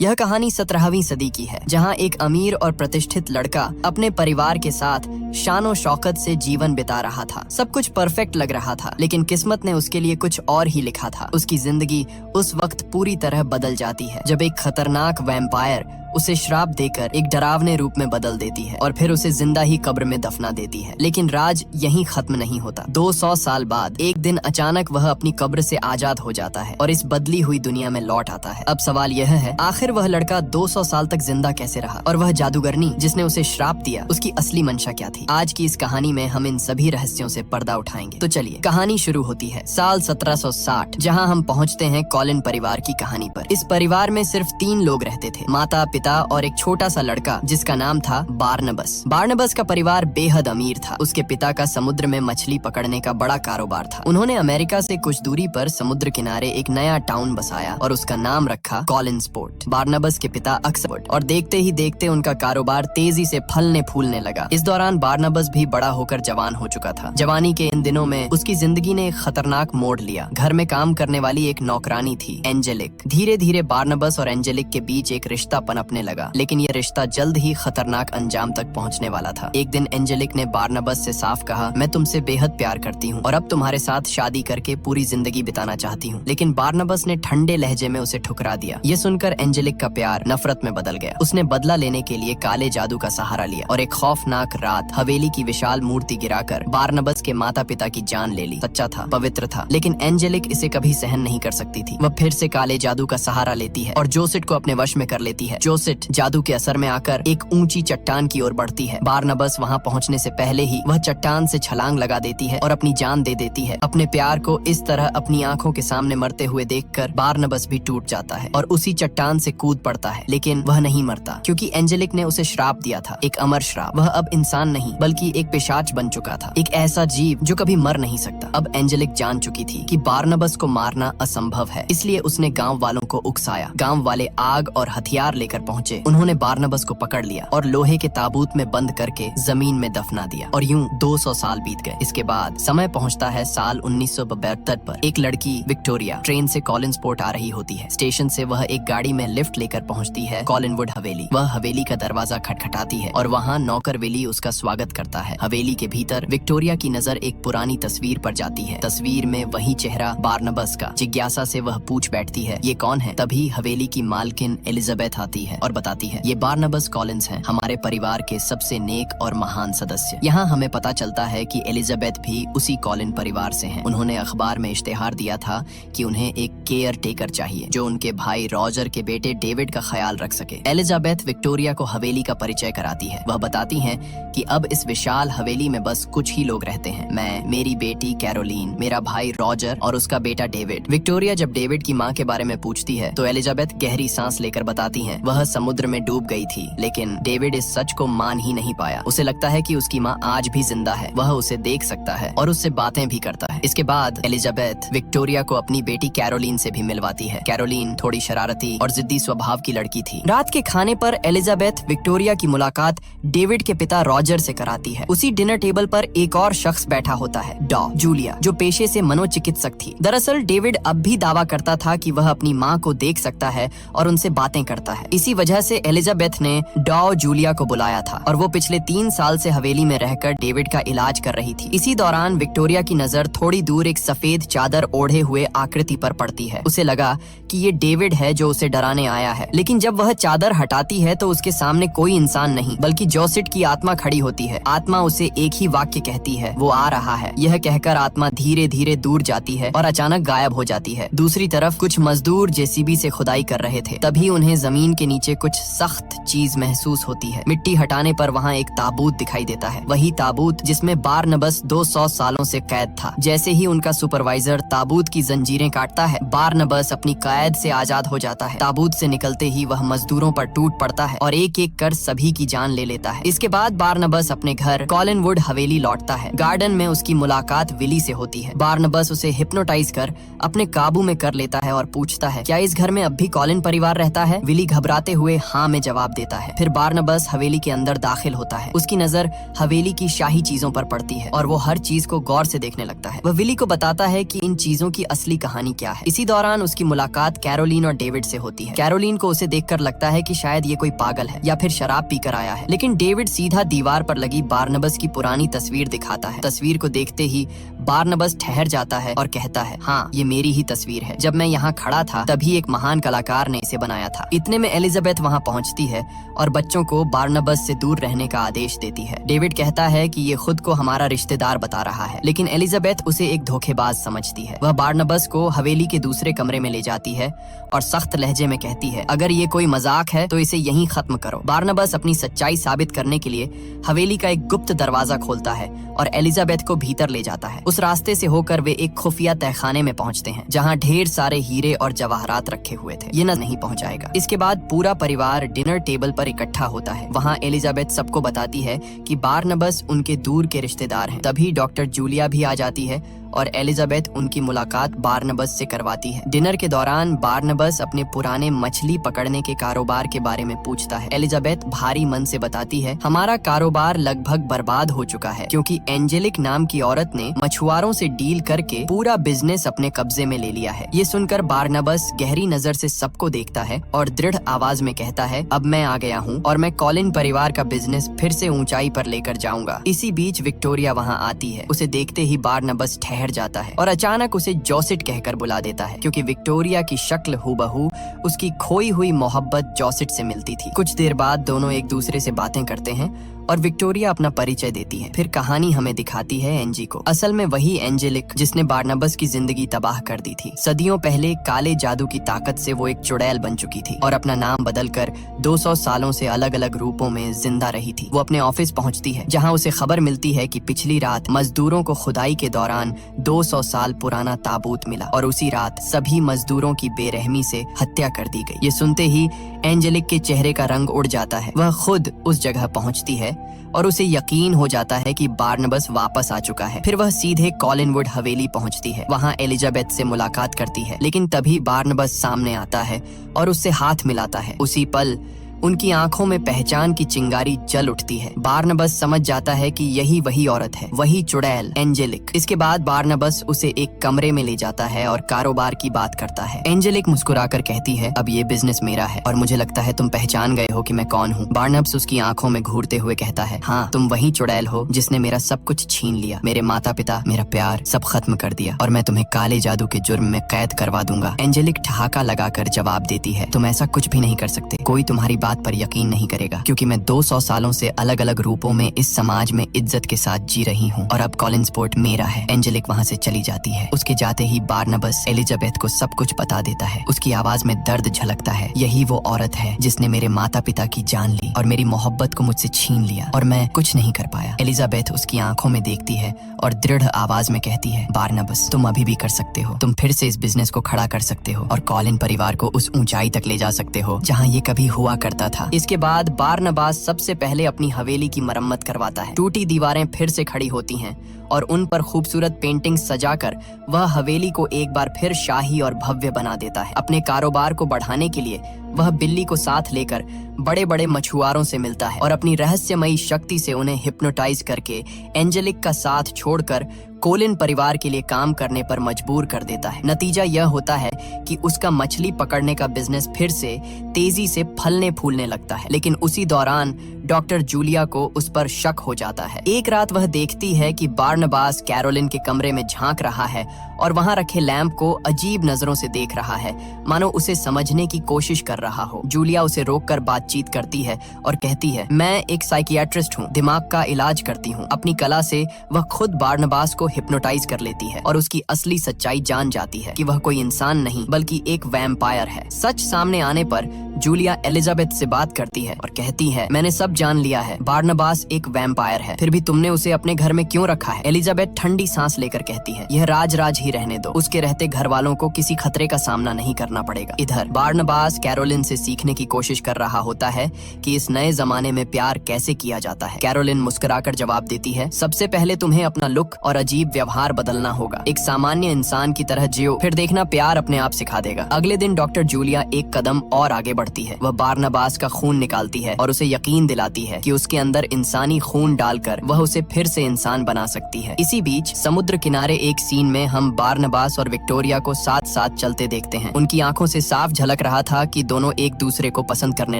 यह कहानी 17वीं सदी की है, जहां एक अमीर और प्रतिष्ठित लड़का अपने परिवार के साथ शानो शौकत से जीवन बिता रहा था। सब कुछ परफेक्ट लग रहा था, लेकिन किस्मत ने उसके लिए कुछ और ही लिखा था। उसकी जिंदगी उस वक्त पूरी तरह बदल जाती है जब एक खतरनाक वैम्पायर उसे श्राप देकर एक डरावने रूप में बदल देती है और फिर उसे जिंदा ही कब्र में दफना देती है। लेकिन राज यहीं खत्म नहीं होता। 200 साल बाद एक दिन अचानक वह अपनी कब्र से आजाद हो जाता है और इस बदली हुई दुनिया में लौट आता है। अब सवाल यह है, आखिर वह लड़का 200 साल तक जिंदा कैसे रहा, और वह जादूगरनी जिसने उसे श्राप दिया, उसकी असली मंशा क्या थी? आज की इस कहानी में हम इन सभी रहस्यों से पर्दा उठाएंगे। तो चलिए, कहानी शुरू होती है साल 1760, जहाँ हम पहुँचते हैं कॉलिन परिवार की कहानी पर। इस परिवार में सिर्फ 3 लोग रहते थे, माता, पिता और एक छोटा सा लड़का जिसका नाम था बार्नबस। बार्नबस का परिवार बेहद अमीर था। उसके पिता का समुद्र में मछली पकड़ने का बड़ा कारोबार था। उन्होंने अमेरिका से कुछ दूरी पर समुद्र किनारे एक नया टाउन बसाया और उसका नाम रखा कॉलिन्सपोर्ट। बार्नबस के पिता अक्सफोर्ड, और देखते ही देखते उनका कारोबार तेजी से फलने फूलने लगा। इस दौरान बार्नबस भी बड़ा होकर जवान हो चुका था। जवानी के इन दिनों में उसकी जिंदगी ने एक खतरनाक मोड़ लिया। घर में काम करने वाली एक नौकरानी थी, एंजेलिक। धीरे धीरे बार्नबस और एंजेलिक के बीच एक रिश्ता पनपने लगा, लेकिन ये रिश्ता जल्द ही खतरनाक अंजाम तक पहुंचने वाला था। एक दिन एंजेलिक ने बार्नबस से साफ कहा, मैं तुमसे बेहद प्यार करती हूँ और अब तुम्हारे साथ शादी करके पूरी जिंदगी बिताना चाहती हूँ। लेकिन बार्नबस ने ठंडे लहजे में उसे ठुकरा दिया। ये सुनकर एंजेलिक का प्यार नफरत में बदल गया। उसने बदला लेने के लिए काले जादू का सहारा लिया और एक खौफनाक रात हवेली की विशाल मूर्ति गिराकर बार्नबस के माता पिता की जान ले ली। सच्चा था, पवित्र था, लेकिन एंजेलिक इसे कभी सहन नहीं कर सकती थी। वह फिर से काले जादू का सहारा लेती है और जोसेट को अपने वश में कर लेती है। जोसेट जादू के असर में आकर एक ऊंची चट्टान की ओर बढ़ती है। बार्नबस वहां पहुंचने से पहले ही वह चट्टान से छलांग लगा देती है और अपनी जान दे देती है। अपने प्यार को इस तरह अपनी आंखों के सामने मरते हुए देखकर बार्नबस भी टूट जाता है और उसी चट्टान से कूद पड़ता है। लेकिन वह नहीं मरता, क्योंकि एंजेलिक ने उसे श्राप दिया था, एक अमर श्राप। वह अब इंसान नहीं बल्कि एक पिशाच बन चुका था, एक ऐसा जीव जो कभी मर नहीं सकता। अब एंजेलिक जान चुकी थी कि बार्नबस को मारना असंभव है, इसलिए उसने गाँव वालों को उकसाया। गाँव वाले आग और हथियार लेकर पहुंचे। उन्होंने बार्नबस को पकड़ लिया और लोहे के ताबूत में बंद करके जमीन में दफना दिया। और यूं 200 साल बीत गए। इसके बाद समय पहुंचता है साल 1972 पर। एक लड़की विक्टोरिया ट्रेन से कॉलिन्सपोर्ट आ रही होती है। स्टेशन से वह एक गाड़ी में लिफ्ट लेकर पहुंचती है कॉलिनवुड हवेली। वह हवेली का दरवाजा खटखटाती है और वहाँ नौकर विली उसका स्वागत करता है। हवेली के भीतर विक्टोरिया की नजर एक पुरानी तस्वीर पर जाती है। तस्वीर में वही चेहरा बार्नबस का। जिज्ञासा से वह पूछ बैठती है, ये कौन है? तभी हवेली की मालकिन एलिजाबेथ आती है और बताती है, ये बार्नबस कॉलिन्स हैं, हमारे परिवार के सबसे नेक और महान सदस्य। यहाँ हमें पता चलता है कि एलिजाबेथ भी उसी कॉलिन परिवार से हैं। उन्होंने अखबार में इश्तेहार दिया था कि उन्हें एक केयर टेकर चाहिए जो उनके भाई रॉजर के बेटे डेविड का ख्याल रख सके। एलिजाबेथ विक्टोरिया को हवेली का परिचय कराती है। वह बताती हैं कि अब इस विशाल हवेली में बस कुछ ही लोग रहते हैं, मैं, मेरी बेटी कैरोलीन, मेरा भाई रॉजर और उसका बेटा डेविड। विक्टोरिया जब डेविड की माँ के बारे में पूछती है तो एलिजाबेथ गहरी सांस लेकर बताती हैं, वह समुद्र में डूब गई थी, लेकिन डेविड इस सच को मान ही नहीं पाया। उसे लगता है कि उसकी माँ आज भी जिंदा है, वह उसे देख सकता है और उससे बातें भी करता है। इसके बाद एलिजाबेथ विक्टोरिया को अपनी बेटी कैरोलीन से भी मिलवाती है। कैरोलीन थोड़ी शरारती और जिद्दी स्वभाव की लड़की थी। रात के खाने पर एलिजाबेथ विक्टोरिया की मुलाकात डेविड के पिता रॉजर से कराती है। उसी डिनर टेबल पर एक और शख्स बैठा होता है, डॉ जूलिया, जो पेशे से मनोचिकित्सक थी। दरअसल डेविड अब भी दावा करता था कि वह अपनी माँ को देख सकता है और उनसे बातें करता है। इसी वजह से एलिजाबेथ ने डॉ जूलिया को बुलाया था और वो पिछले 3 साल से हवेली में रहकर डेविड का इलाज कर रही थी। इसी दौरान विक्टोरिया की नजर थोड़ी दूर एक सफेद चादर ओढ़े हुए आकृति पर पड़ती है। उसे लगा कि ये डेविड है जो उसे डराने आया है, लेकिन जब वह चादर हटाती है तो उसके सामने कोई इंसान नहीं बल्कि जोसेट की आत्मा खड़ी होती है। आत्मा उसे एक ही वाक्य कहती है, वो आ रहा है। यह कहकर आत्मा धीरे धीरे दूर जाती है और अचानक गायब हो जाती है। दूसरी तरफ कुछ मजदूर जेसीबी से खुदाई कर रहे थे। तभी उन्हें जमीन के नीचे कुछ सख्त चीज महसूस होती है। मिट्टी हटाने पर वहाँ एक ताबूत दिखाई देता है, वही ताबूत जिसमें बार्नबस 200 सालों से कैद था। जैसे ही उनका सुपरवाइजर ताबूत की जंजीरें काटता है, बार्नबस अपनी कैद से आजाद हो जाता है। ताबूत से निकलते ही वह मजदूरों पर टूट पड़ता है और एक एक कर सभी की जान ले लेता है। इसके बाद बार्नबस अपने घर कॉलिनवुड हवेली लौटता है। गार्डन में उसकी मुलाकात विली से होती है। बार्नबस उसे हिप्नोटाइज कर अपने काबू में कर लेता है और पूछता है, क्या इस घर में अब भी कॉलिन परिवार रहता है? विली घबराते मुस्कुराते हुए हाँ में जवाब देता है। फिर बारनबास हवेली के अंदर दाखिल होता है। उसकी नजर हवेली की शाही चीजों पर पड़ती है और वो हर चीज को गौर से देखने लगता है। वह विली को बताता है कि इन चीजों की असली कहानी क्या है। इसी दौरान उसकी मुलाकात कैरोलिन और डेविड से होती है। कैरोलिन को उसे देखकर लगता है कि शायद ये कोई पागल है या फिर शराब पीकर आया है, लेकिन डेविड सीधा दीवार पर लगी बारनबास की पुरानी तस्वीर दिखाता है। तस्वीर को देखते ही बारनबास ठहर जाता है और कहता है, हाँ ये मेरी ही तस्वीर है। जब मैं यहाँ खड़ा था तभी एक महान कलाकार ने इसे बनाया था। इतने में एलिजाबेथ वहाँ पहुँचती है और बच्चों को बारनबास से दूर रहने का आदेश देती है। डेविड कहता है कि ये खुद को हमारा रिश्तेदार बता रहा है, लेकिन एलिजाबेथ उसे एक धोखेबाज समझती है। वह बारनबास को हवेली के दूसरे कमरे में ले जाती है और सख्त लहजे में कहती है, अगर ये कोई मजाक है तो इसे यहीं खत्म करो। बारनबास अपनी सच्चाई साबित करने के लिए हवेली का एक गुप्त दरवाजा खोलता है और एलिजाबेथ को भीतर ले जाता है। उस रास्ते से होकर वे एक खुफिया तहखाने में पहुंचते हैं जहां ढेर सारे हीरे और जवाहरात रखे हुए थे। ये नहीं पहुंचाएगा। इसके बाद पूरा परिवार डिनर टेबल पर इकट्ठा होता है। वहां एलिजाबेथ सबको बताती है कि बारनबास उनके दूर के रिश्तेदार हैं। तभी डॉक्टर जूलिया भी आ जाती है और एलिजाबेथ उनकी मुलाकात बारनबास से करवाती है। डिनर के दौरान बारनबास अपने पुराने मछली पकड़ने के कारोबार के बारे में पूछता है। एलिजाबेथ भारी मन से बताती है, हमारा कारोबार लगभग बर्बाद हो चुका है क्योंकि एंजेलिक नाम की औरत ने मछुआरों से डील करके पूरा बिजनेस अपने कब्जे में ले लिया है। ये सुनकर बारनबास गहरी नजर से सबको देखता है और दृढ़ आवाज में कहता है, अब मैं आ गया हूँ और मैं कॉलिन परिवार का बिजनेस फिर से ऊंचाई पर लेकर जाऊंगा। इसी बीच विक्टोरिया वहाँ आती है। उसे देखते ही बारनबास ठहर जाता है और अचानक उसे जॉसिट कहकर बुला देता है क्योंकि विक्टोरिया की शक्ल हूबहू उसकी खोई हुई मोहब्बत जॉसिट से मिलती थी। कुछ देर बाद दोनों एक दूसरे से बातें करते हैं और विक्टोरिया अपना परिचय देती है। फिर कहानी हमें दिखाती है एंजी को। असल में वही एंजेलिक जिसने बारनबास की जिंदगी तबाह कर दी थी। सदियों पहले काले जादू की ताकत से वो एक चुड़ैल बन चुकी थी और अपना नाम बदलकर 200 सालों से अलग अलग रूपों में जिंदा रही थी। वो अपने ऑफिस पहुंचती है जहां उसे खबर मिलती है कि पिछली रात मजदूरों को खुदाई के दौरान 200 साल पुराना ताबूत मिला और उसी रात सभी मजदूरों की बेरहमी से हत्या कर दी गई। ये सुनते ही एंजेलिक के चेहरे का रंग उड़ जाता है। वह खुद उस जगह पहुंचती है और उसे यकीन हो जाता है कि बारनबास वापस आ चुका है। फिर वह सीधे कॉलिनवुड हवेली पहुंचती है। वहां एलिजाबेथ से मुलाकात करती है, लेकिन तभी बारनबास सामने आता है और उससे हाथ मिलाता है। उसी पल उनकी आंखों में पहचान की चिंगारी जल उठती है। बारनबास समझ जाता है कि यही वही औरत है, वही चुड़ैल एंजेलिक। इसके बाद बारनबास उसे एक कमरे में ले जाता है और कारोबार की बात करता है। एंजेलिक मुस्कुराकर कहती है, अब ये बिजनेस मेरा है और मुझे लगता है तुम पहचान गए हो कि मैं कौन हूँ। बारनबास उसकी आंखों में घूरते हुए कहता है, हाँ तुम वही चुड़ैल हो जिसने मेरा सब कुछ छीन लिया, मेरे माता पिता, मेरा प्यार सब खत्म कर दिया और मैं तुम्हें काले जादू के जुर्म में कैद करवा दूंगा। एंजेलिक ठहाका लगाकर जवाब देती है, तुम ऐसा कुछ भी नहीं कर सकते। कोई तुम्हारी बात पर यकीन नहीं करेगा क्योंकि मैं 200 सालों से अलग अलग रूपों में इस समाज में इज्जत के साथ जी रही हूँ और अब कॉलिन्सपोर्ट मेरा है। एंजेलिक वहाँ से चली जाती है। उसके जाते ही बारनबास एलिजाबेथ को सब कुछ बता देता है। उसकी आवाज में दर्द झलकता है, यही वो औरत है जिसने मेरे माता पिता की जान ली और मेरी मोहब्बत को मुझसे छीन लिया और मैं कुछ नहीं कर पाया। एलिजाबेथ उसकी आंखों में देखती है और दृढ़ आवाज में कहती है, बारनबास तुम अभी भी कर सकते हो, तुम फिर से इस बिजनेस को खड़ा कर सकते हो और कॉलिन परिवार को उस ऊंचाई तक ले जा सकते हो जहाँ ये कभी हुआ करता था। इसके बाद बारनबास सबसे पहले अपनी हवेली की मरम्मत करवाता है। टूटी दीवारें फिर से खड़ी होती हैं और उन पर खूबसूरत पेंटिंग सजाकर वह हवेली को एक बार फिर शाही और भव्य बना देता है। अपने कारोबार को बढ़ाने के लिए वह बिल्ली को साथ लेकर बड़े बड़े मछुआरों से मिलता है और अपनी रहस्यमयी शक्ति से उन्हें हिप्नोटाइज करके एंजेलिक का साथ छोड़कर कोलिन परिवार के लिए काम करने पर मजबूर कर देता है। नतीजा यह होता है कि उसका मछली पकड़ने का बिजनेस फिर से तेजी से फलने फूलने लगता है, लेकिन उसी दौरान डॉक्टर जूलिया को उस पर शक हो जाता है। एक रात वह देखती है कि बारनबास कैरोलिन के कमरे में झांक रहा है और वहां रखे लैंप को अजीब नजरों से देख रहा है, मानो उसे समझने की कोशिश कर रहा हो। जूलिया उसे रोककर बातचीत करती है और कहती है, मैं एक साइकियाट्रिस्ट हूँ, दिमाग का इलाज करती हूँ। अपनी कला से वह खुद बारनबास को हिप्नोटाइज कर लेती है और उसकी असली सच्चाई जान जाती है कि वह कोई इंसान नहीं बल्कि एक वैम्पायर है। सच सामने आने पर जूलिया एलिजाबेथ से बात करती है और कहती है, मैंने सब जान लिया है, बारनबास एक वैम्पायर है, फिर भी तुमने उसे अपने घर में क्यों रखा है? एलिजाबेथ ठंडी सांस लेकर कहती है, यह राज ही रहने दो, उसके रहते घर वालों को किसी खतरे का सामना नहीं करना पड़ेगा। इधर बारनबास कैरोलिन से सीखने की कोशिश कर रहा होता है कि इस नए जमाने में प्यार कैसे किया जाता है। कैरोलिन मुस्कुराकर जवाब देती है, सबसे पहले तुम्हें अपना लुक और अजीब व्यवहार बदलना होगा, एक सामान्य इंसान की तरह जियो, फिर देखना प्यार अपने आप सिखा देगा। अगले दिन डॉक्टर जूलिया एक कदम और आगे बढ़ती करती है। वह बारनबास का खून निकालती है और उसे यकीन दिलाती है कि उसके अंदर इंसानी खून डालकर वह उसे फिर से इंसान बना सकती है। इसी बीच समुद्र किनारे एक सीन में हम बारनबास और विक्टोरिया को साथ साथ चलते देखते हैं। उनकी आंखों से साफ झलक रहा था कि दोनों एक दूसरे को पसंद करने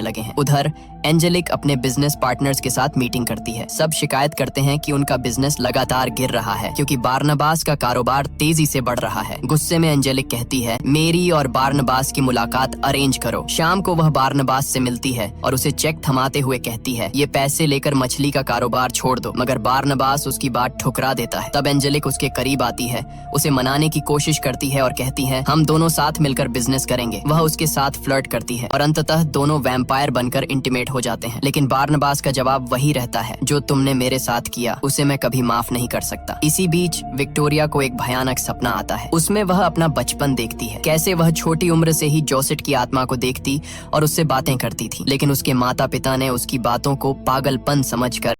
लगे हैं। उधर एंजेलिक अपने बिजनेस पार्टनर्स के साथ मीटिंग करती है। सब शिकायत करते हैं कि उनका बिजनेस लगातार गिर रहा है क्योंकि बारनबास का कारोबार तेजी से बढ़ रहा है। गुस्से में एंजेलिक कहती है, मेरी और बारनबास की मुलाकात अरेंज करो। शाम को वह बारनबास से मिलती है और उसे चेक थमाते हुए कहती है, ये पैसे लेकर मछली का कारोबार छोड़ दो। मगर बारनबास उसकी बात ठुकरा देता है। तब एंजेलिक उसके करीब आती है, उसे मनाने की कोशिश करती है और कहती है, हम दोनों साथ मिलकर बिजनेस करेंगे। वह उसके साथ फ्लर्ट करती है और अंततः दोनों वैम्पायर बनकर इंटीमेट हो जाते हैं। लेकिन बारनबास का जवाब वही रहता है, जो तुमने मेरे साथ किया उसे मैं कभी माफ नहीं कर सकता। इसी बीच विक्टोरिया को एक भयानक सपना आता है। उसमें वह अपना बचपन देखती है, कैसे वह छोटी उम्र से ही जोसेट की आत्मा को देखती और उससे बातें करती थी। लेकिन उसके माता पिता ने उसकी बातों को पागलपन समझकर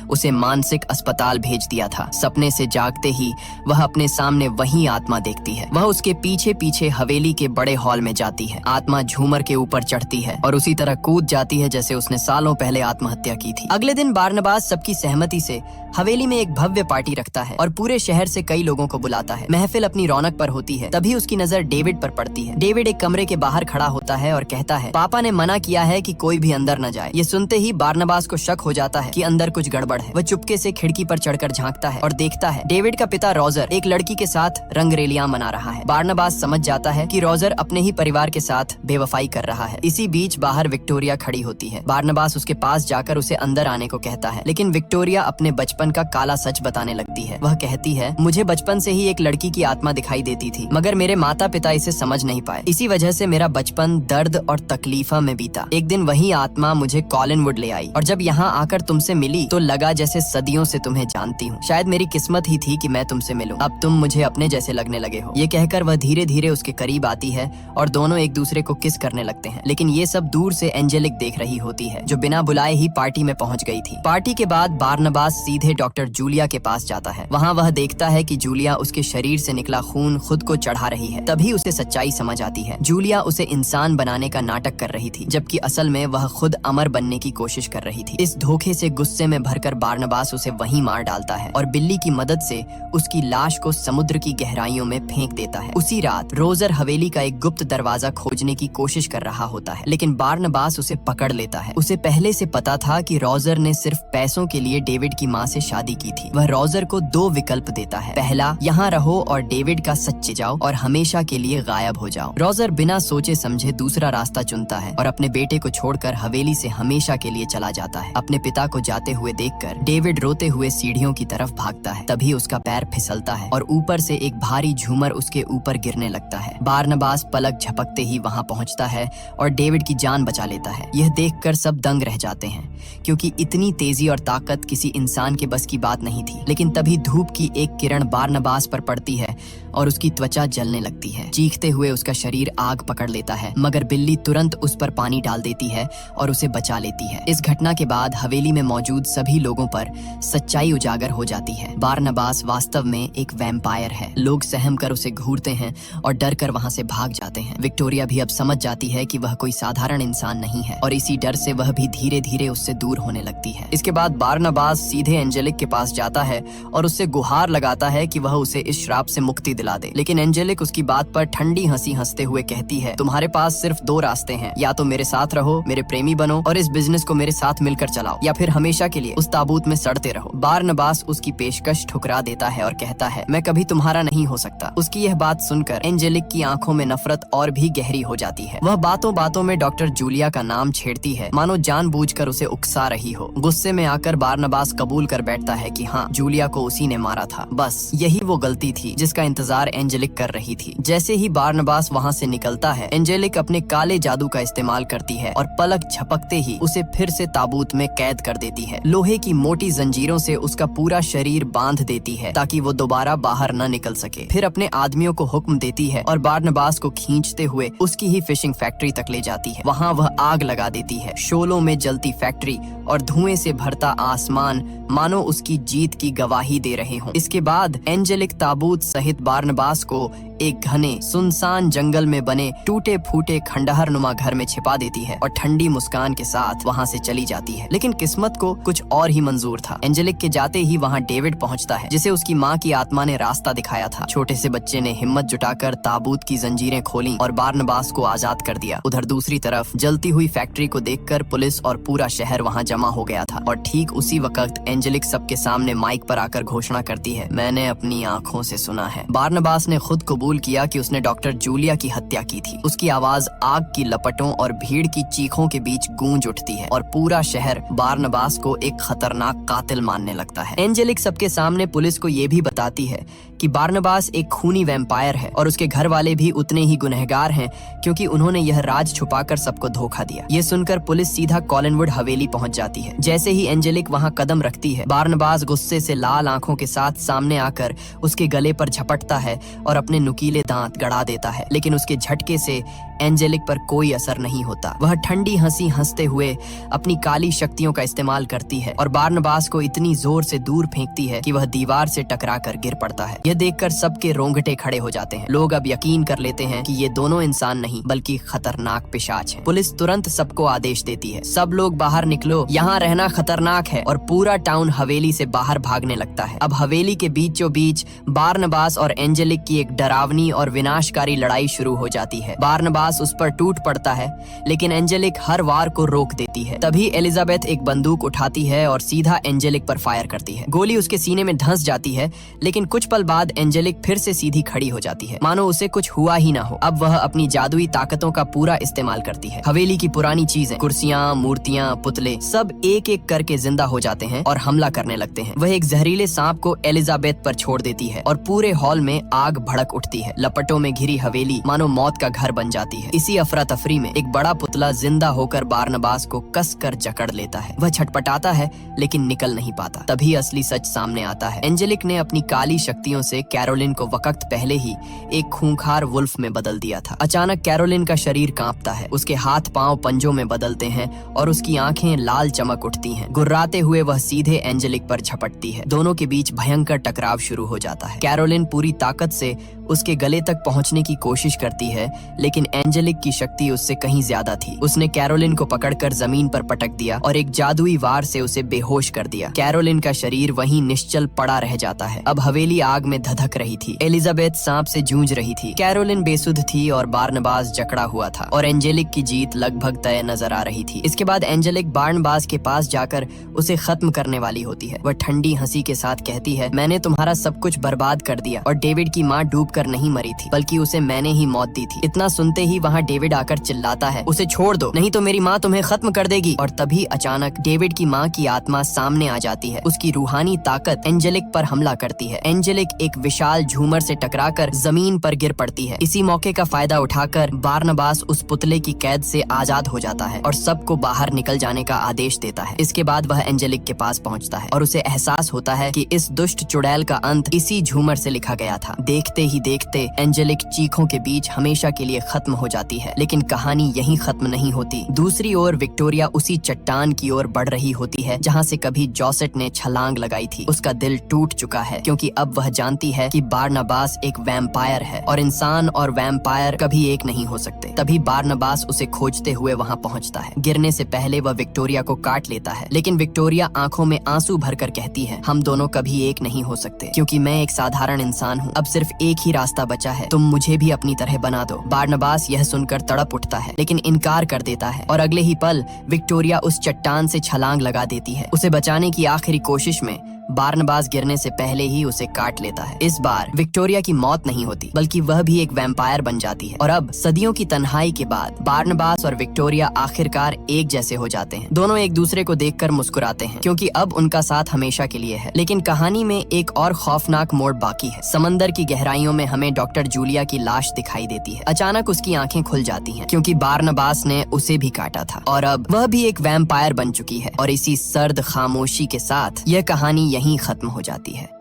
उसे मानसिक अस्पताल भेज दिया था। सपने से जागते ही वह अपने सामने वही आत्मा देखती है। वह उसके पीछे पीछे हवेली के बड़े हॉल में जाती है। आत्मा झूमर के ऊपर चढ़ती है और उसी तरह कूद जाती है जैसे उसने सालों पहले आत्महत्या की थी। अगले दिन बारनबास सबकी सहमति से हवेली में एक भव्य पार्टी रखता है और पूरे शहर से कई लोगों को बुलाता है। महफिल अपनी रौनक पर होती है। तभी उसकी नजर डेविड पर पड़ती है। डेविड एक कमरे के बाहर खड़ा होता है और कहता है, पापा ने मना किया है कि कोई भी अंदर न जाए। ये सुनते ही बारनबास को शक हो जाता है कि अंदर कुछ गड़बड़ है। वह चुपके से खिड़की पर चढ़कर झांकता है और देखता है डेविड का पिता रोजर एक लड़की के साथ रंगरेलियां मना रहा है। बारनबास समझ जाता है कि रोजर अपने ही परिवार के साथ बेवफाई कर रहा है। इसी बीच बाहर विक्टोरिया खड़ी होती है। बारनबास उसके पास जाकर उसे अंदर आने को कहता है, लेकिन विक्टोरिया अपने बचपन का काला सच बताने लगती है। वह कहती है, मुझे बचपन से ही एक लड़की की आत्मा दिखाई देती थी, मगर मेरे माता पिता इसे समझ नहीं पाए। इसी वजह से मेरा बचपन दर्द और तकलीफा में बीता। एक दिन वही आत्मा मुझे कॉलिनवुड ले आई और जब यहाँ आकर तुमसे मिली तो लगा जैसे सदियों से तुम्हें जानती हूँ। शायद मेरी किस्मत ही थी कि मैं तुमसे मिलूं। अब तुम मुझे अपने जैसे लगने लगे हो। ये कहकर वह धीरे धीरे उसके करीब आती है और दोनों एक दूसरे को किस करने लगते हैं। लेकिन ये सब दूर से एंजेलिक देख रही होती है, जो बिना बुलाए ही पार्टी में पहुंच गई थी। पार्टी के बाद बारनबास सीधे डॉक्टर जूलिया के पास जाता है। वहाँ वह देखता है कि जूलिया उसके शरीर से निकला खून खुद को चढ़ा रही है। तभी उसे सच्चाई समझ आती है। जूलिया उसे इंसान बनाने का नाटक कर रही थी, जबकि असल में वह खुद अमर बनने की कोशिश कर रही थी। इस धोखे से गुस्से में भरकर बारनबास उसे वहीं मार डालता है और बिल्ली की मदद से उसकी लाश को समुद्र की गहराइयों में फेंक देता है। उसी रात रोजर हवेली का एक गुप्त दरवाजा खोजने की कोशिश कर रहा होता है, लेकिन बारनबास उसे पकड़ लेता है। उसे पहले से पता था कि रोजर ने सिर्फ पैसों के लिए डेविड की माँ से शादी की थी। वह रोजर को दो विकल्प देता है, पहला, यहाँ रहो और डेविड का सच जाओ, और हमेशा के लिए गायब हो जाओ। रोजर बिना सोचे समझे दूसरा रास्ता चुनता है और अपने बेटे को छोड़कर हवेली से हमेशा के लिए चला जाता है। अपने पिता को जाते हुए देखकर डेविड रोते हुए सीढ़ियों की तरफ भागता है। तभी उसका पैर फिसलता है और ऊपर से एक भारी झूमर उसके ऊपर गिरने लगता है। बारनबास पलक झपकते ही वहां पहुंचता है और डेविड की जान बचा लेता है। यह देखकर सब दंग रह जाते हैं, क्योंकि इतनी तेजी और ताकत किसी इंसान के बस की बात नहीं थी। लेकिन तभी धूप की एक किरण बारनबास पर पड़ती है और उसकी त्वचा जलने लगती है। चीखते हुए उसका शरीर आग पकड़ लेता है, मगर बिल्ली तुरंत उस पर पानी डाल देती है और उसे बचा लेती है। इस घटना के बाद हवेली में मौजूद सभी लोगों पर सच्चाई उजागर हो जाती है। बारनबास वास्तव में एक वैम्पायर है। लोग सहम कर उसे घूरते हैं और डर कर वहाँ से भाग जाते हैं। विक्टोरिया भी अब समझ जाती है कि वह कोई साधारण इंसान नहीं है और इसी डर से वह भी धीरे धीरे उससे दूर होने लगती है। इसके बाद बारनबास सीधे एंजेलिक के पास जाता है और उससे गुहार लगाता है कि वह उसे इस श्राप से मुक्ति दिला दे। लेकिन एंजेलिक उसकी बात पर ठंडी हंसी हंसते हुए कहती है, तुम्हारे पास सिर्फ दो रास्ते हैं, या तो मेरे साथ रहो, मेरे प्रेमी बनो और इस बिजनेस को मेरे साथ मिलकर चलाओ, या फिर हमेशा के लिए उस ताबूत में सड़ते रहो। बारनबास उसकी पेशकश ठुकरा देता है और कहता है, मैं कभी तुम्हारा नहीं हो सकता। उसकी यह बात सुनकर एंजेलिक की आंखों में नफरत और भी गहरी हो जाती है। वह बातों बातों में डॉक्टर जूलिया का नाम छेड़ती है, मानो जानबूझकर उसे उकसा रही हो। गुस्से में आकर बारनबास कबूल कर बैठता है कि हाँ, जूलिया को उसी ने मारा था। बस यही वो गलती थी जिसका इंतजार एंजेलिक कर रही थी। जैसे ही बारनबास वहाँ से निकलता है, एंजेलिक अपने काले जादू का इस्तेमाल करती है और पलक झपकते ही उसे फिर से ताबूत में कैद कर देती है। लोहे की मोटी जंजीरों से उसका पूरा शरीर बांध देती है ताकि वो दोबारा बाहर न निकल सके। फिर अपने आदमियों को हुक्म देती है और बारनबास को खींचते हुए उसकी ही फिशिंग फैक्ट्री तक ले जाती है। वहाँ वह आग लगा देती है। शोलों में जलती फैक्ट्री और धुएं से भरता आसमान मानो उसकी जीत की गवाही दे रहे हों। इसके बाद एंजेलिक ताबूत सहित बारनबास को एक घने सुनसान जंगल में बने टूटे फूटे खंडहर नुमा घर में छिपा देती है और ठंडी मुस्कान के साथ वहाँ से चली जाती है। लेकिन किस्मत को कुछ और ही मंजूर था। एंजेलिक के जाते ही वहाँ डेविड पहुँचता है, जिसे उसकी माँ की आत्मा ने रास्ता दिखाया था। छोटे से बच्चे ने हिम्मत जुटाकर ताबूत की जंजीरें खोली और बारनबास को आजाद कर दिया। उधर दूसरी तरफ जलती हुई फैक्ट्री को देखकर पुलिस और पूरा शहर वहाँ जमा हो गया था। और ठीक उसी वक्त एंजेलिक सबके सामने माइक पर आकर घोषणा करती है, मैंने अपनी आंखों से सुना है। बारनबास ने खुद कबूल किया कि उसने डॉक्टर जूलिया की हत्या की थी। उसकी आवाज आग की लपटों और भीड़ की चीखों के बीच गूंज उठती है और पूरा शहर बारनबास को एक खतरनाक कातिल मानने लगता है। एंजेलिक सबके सामने पुलिस को ये भी बताती है कि बारनबास एक खूनी वैम्पायर है और उसके घर वाले भी उतने ही गुनहगार हैं, क्योंकि उन्होंने यह राज छुपाकर सबको धोखा दिया। ये सुनकर पुलिस सीधा कॉलिनवुड हवेली पहुंच जाती है। जैसे ही एंजेलिक वहां कदम रखती है, बारनबास गुस्से से लाल आंखों के साथ सामने आकर उसके गले पर झपटता है और अपने नुकीले दांत गड़ा देता है। लेकिन उसके झटके से एंजेलिक पर कोई असर नहीं होता। वह ठंडी हंसी हंसते हुए अपनी काली शक्तियों का इस्तेमाल करती है और बारनबास को इतनी जोर से दूर फेंकती है कि वह दीवार से टकराकर गिर पड़ता है। यह देखकर सबके रोंगटे खड़े हो जाते हैं। लोग अब यकीन कर लेते हैं कि ये दोनों इंसान नहीं बल्कि खतरनाक पिशाच हैं। पुलिस तुरंत सबको आदेश देती है, सब लोग बाहर निकलो, यहाँ रहना खतरनाक है। और पूरा टाउन हवेली से बाहर भागने लगता है। अब हवेली के बीचों बीच बारनबास और एंजेलिक की एक डरावनी और विनाशकारी लड़ाई शुरू हो जाती है। बारनबास उस पर टूट पड़ता है, लेकिन एंजेलिक हर वार को रोक देती है। तभी एलिजाबेथ एक बंदूक उठाती है और सीधा एंजेलिक पर फायर करती है। गोली उसके सीने में धंस जाती है, लेकिन कुछ पल बाद एंजेलिक फिर से सीधी खड़ी हो जाती है, मानो उसे कुछ हुआ ही ना हो। अब वह अपनी जादुई ताकतों का पूरा इस्तेमाल करती है। हवेली की पुरानी चीजें, कुर्सियां, मूर्तियां, पुतले सब एक एक करके जिंदा हो जाते हैं और हमला करने लगते हैं। वह एक जहरीले सांप को एलिजाबेथ पर छोड़ देती है और पूरे हॉल में आग भड़क उठती है। लपटों में घिरी हवेली मानो मौत का घर बन जाती है। इसी अफरा तफरी में एक बड़ा पुतला जिंदा होकर बारनबास को कसकर जकड़ लेता है। वह छटपटाता है लेकिन निकल नहीं पाता। तभी असली सच सामने आता है। एंजेलिक ने अपनी काली शक्तियों से कैरोलिन को वक्त पहले ही एक खूंखार वुल्फ में बदल दिया था। अचानक कैरोलिन का शरीर कांपता है, उसके हाथ पांव पंजों में बदलते हैं और उसकी आंखें लाल चमक उठती हैं। गुर्राते हुए वह सीधे एंजेलिक पर झपटती है। दोनों के बीच भयंकर टकराव शुरू हो जाता है। कैरोलिन पूरी ताकत से उसके गले तक पहुंचने की कोशिश करती है, लेकिन एंजेलिक की शक्ति उससे कहीं ज्यादा थी। उसने कैरोलिन को पकड़कर जमीन पर पटक दिया और एक जादुई वार से उसे बेहोश कर दिया। कैरोलिन का शरीर वहीं निश्चल पड़ा रह जाता है। अब हवेली आग में धधक रही थी। एलिजाबेथ सांप से जूझ रही थी। कैरोलिन बेसुध थी और बारनबास जकड़ा हुआ था और एंजेलिक की जीत लगभग तय नजर आ रही थी। इसके बाद एंजेलिक बारनबास के पास जाकर उसे खत्म करने वाली होती है। वह ठंडी हंसी के साथ कहती है, मैंने तुम्हारा सब कुछ बर्बाद कर दिया और डेविड की माँ डूब कर नहीं मरी थी, बल्कि उसे मैंने ही मौत दी थी। इतना सुनते ही वहाँ डेविड आकर चिल्लाता है, उसे छोड़ दो, नहीं तो मेरी माँ तुम्हें खत्म कर देगी। और तभी अचानक डेविड की माँ की आत्मा सामने आ जाती है। उसकी रूहानी ताकत एंजेलिक पर हमला करती है। एंजेलिक एक विशाल झूमर से टकराकर जमीन पर गिर पड़ती है। इसी मौके का फायदा उठाकर बारनबास उस पुतले की कैद से आजाद हो जाता है और सबको बाहर निकल जाने का आदेश देता है। इसके बाद वह एंजेलिक के पास पहुँचता है और उसे एहसास होता है कि इस दुष्ट चुड़ैल का अंत इसी झूमर से लिखा गया था। देखते ही देखते एंजेलिक चीखों के बीच हमेशा के लिए खत्म हो जाती है। लेकिन कहानी यहीं खत्म नहीं होती। दूसरी ओर विक्टोरिया उसी चट्टान की ओर बढ़ रही होती है जहाँ से कभी जोसेट ने छलांग लगाई थी। उसका दिल टूट चुका है क्योंकि अब वह जानती है कि बारनाबास एक वैम्पायर है और इंसान और वैम्पायर कभी एक नहीं हो सकते। तभी बारनाबास उसे खोजते हुए वहाँ पहुँचता है। गिरने से पहले वह विक्टोरिया को काट लेता है, लेकिन विक्टोरिया आंखों में आंसू भरकर कहती है, हम दोनों कभी एक नहीं हो सकते क्योंकि मैं एक साधारण इंसान हूँ। अब सिर्फ एक ही रास्ता बचा है, तुम मुझे भी अपनी तरह बना दो। बारनाबास यह सुनकर तड़प उठता है लेकिन इनकार कर देता है और अगले ही पल विक्टोरिया उस चट्टान से छलांग लगा देती है। उसे बचाने की आखिरी कोशिश में बारनाबास गिरने से पहले ही उसे काट लेता है। इस बार विक्टोरिया की मौत नहीं होती बल्कि वह भी एक वैम्पायर बन जाती है और अब सदियों की तन्हाई के बाद बारनाबास और विक्टोरिया आखिरकार एक जैसे हो जाते हैं। दोनों एक दूसरे को देखकर मुस्कुराते हैं क्योंकि अब उनका साथ हमेशा के लिए है। लेकिन कहानी में एक और खौफनाक मोड़ बाकी है। समंदर की गहराइयों में हमें डॉक्टर जूलिया की लाश दिखाई देती है। अचानक उसकी आंखें खुल जाती हैं क्योंकि बारनाबास ने उसे भी काटा था और अब वह भी एक वैम्पायर बन चुकी है। और इसी सर्द खामोशी के साथ यह कहानी यहीं खत्म हो जाती है।